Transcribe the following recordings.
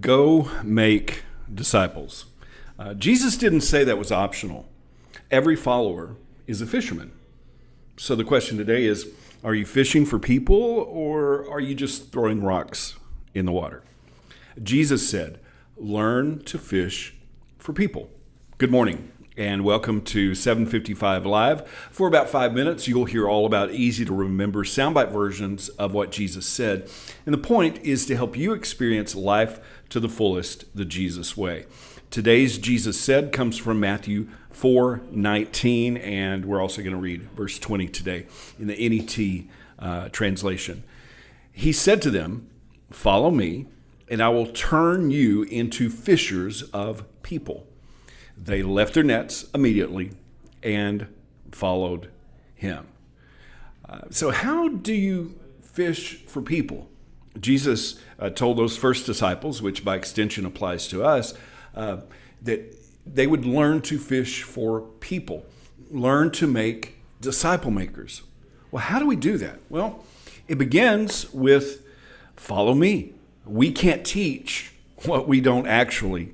Go make disciples. Jesus didn't say that was optional. Every follower is a fisherman. So the question today is, are you fishing for people or are you just throwing rocks in the water? Jesus said, learn to fish for people. Good morning and welcome to 755 Live. For about 5 minutes, you'll hear all about easy to remember soundbite versions of what Jesus said. And the point is to help you experience life to the fullest the Jesus way. Today's Jesus said comes from Matthew 4:19, and we're also going to read verse 20 today in the NET translation. He said to them, "Follow me, and I will turn you into fishers of people." They left their nets immediately and followed him. So how do you fish for people? Jesus told those first disciples, which by extension applies to us, that they would learn to fish for people, learn to make disciple makers. Well, how do we do that? Well, it begins with follow me. We can't teach what we don't actually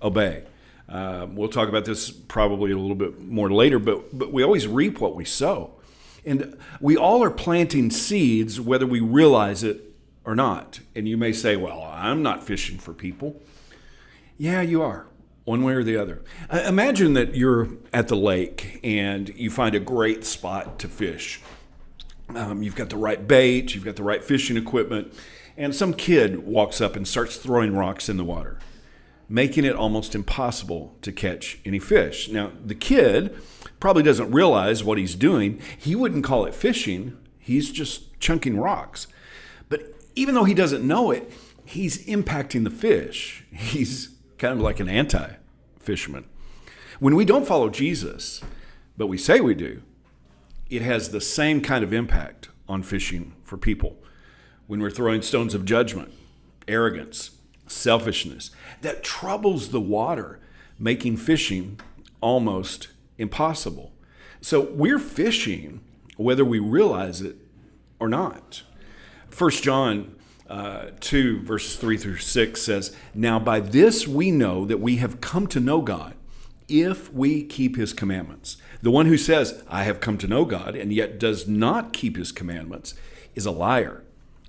obey. We'll talk about this probably a little bit more later, but we always reap what we sow. And we all are planting seeds whether we realize it or not. And you may say, well, I'm not fishing for people. Yeah, you are, one way or the other. Imagine that you're at the lake and you find a great spot to fish. You've got the right bait, you've got the right fishing equipment, and some kid walks up and starts throwing rocks in the water, making it almost impossible to catch any fish. Now, the kid probably doesn't realize what he's doing. He wouldn't call it fishing. He's just chunking rocks. But even though he doesn't know it, he's impacting the fish. He's kind of like an anti-fisherman. When we don't follow Jesus, but we say we do, it has the same kind of impact on fishing for people. When we're throwing stones of judgment, arrogance, selfishness, that troubles the water, making fishing almost impossible. So we're fishing whether we realize it or not. 1 John 2 verses 3 through 6 says, "Now by this we know that we have come to know God, if we keep his commandments. The one who says, 'I have come to know God,' and yet does not keep his commandments is a liar,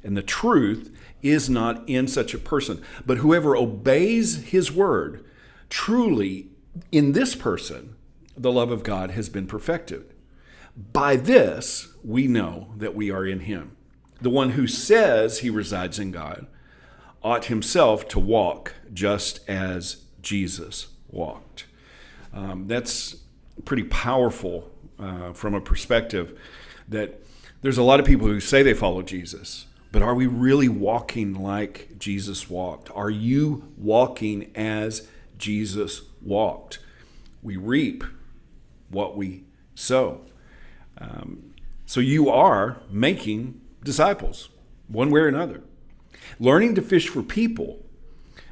and the truth is not in such a person. But whoever obeys his word, truly in this person the love of God has been perfected. By this we know that we are in him. The one who says he resides in God ought himself to walk just as Jesus walked." That's pretty powerful from a perspective that there's a lot of people who say they follow Jesus, but are we really walking like Jesus walked? Are you walking as Jesus walked? We reap what we sow. So you are making disciples, one way or another. Learning to fish for people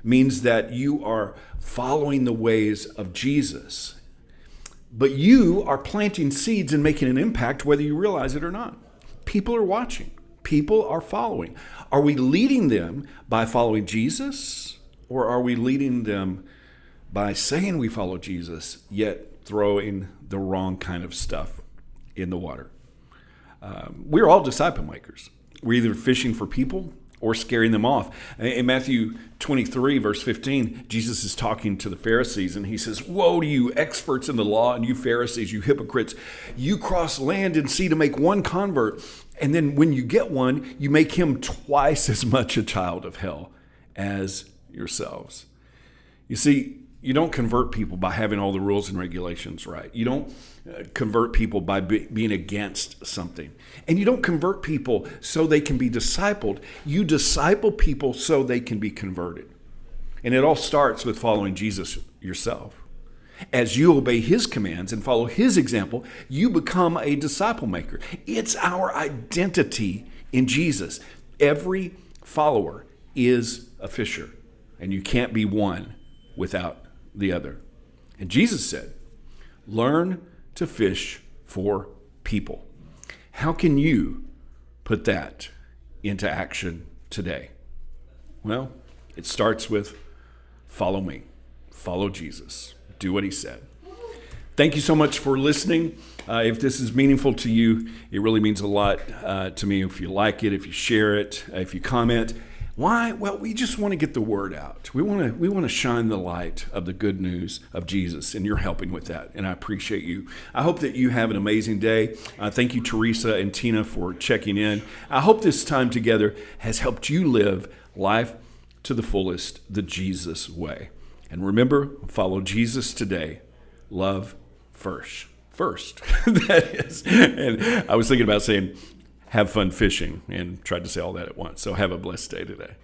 means that you are following the ways of Jesus, but you are planting seeds and making an impact whether you realize it or not. People are watching. People are following. Are we leading them by following Jesus, or are we leading them by saying we follow Jesus, yet throwing the wrong kind of stuff in the water? We're all disciple makers. We're either fishing for people or scaring them off. In Matthew 23, verse 15, Jesus is talking to the Pharisees, and he says, "Woe to you, experts in the law, and you Pharisees, you hypocrites. You cross land and sea to make one convert, and then when you get one, you make him twice as much a child of hell as yourselves." You see, you don't convert people by having all the rules and regulations right. You don't convert people by being against something. And you don't convert people so they can be discipled. You disciple people so they can be converted. And it all starts with following Jesus yourself. As you obey his commands and follow his example, you become a disciple maker. It's our identity in Jesus. Every follower is a fisher, and you can't be one without the other. And Jesus said, learn to fish for people. How can you put that into action today? Well, It starts with follow me, follow Jesus, do what he said. Thank you so much for listening. If this is meaningful to you, it really means a lot to me if you like it, if you share it, if you comment. Why? Well, we just want to get the word out. We want to shine the light of the good news of Jesus, and you're helping with that, and I appreciate you. I hope that you have an amazing day. Thank you, Teresa and Tina, for checking in. I hope this time together has helped you live life to the fullest, the Jesus way. And remember, follow Jesus today. Love first. That is. And I was thinking about saying, have fun fishing, and tried to say all that at once. So have a blessed day today.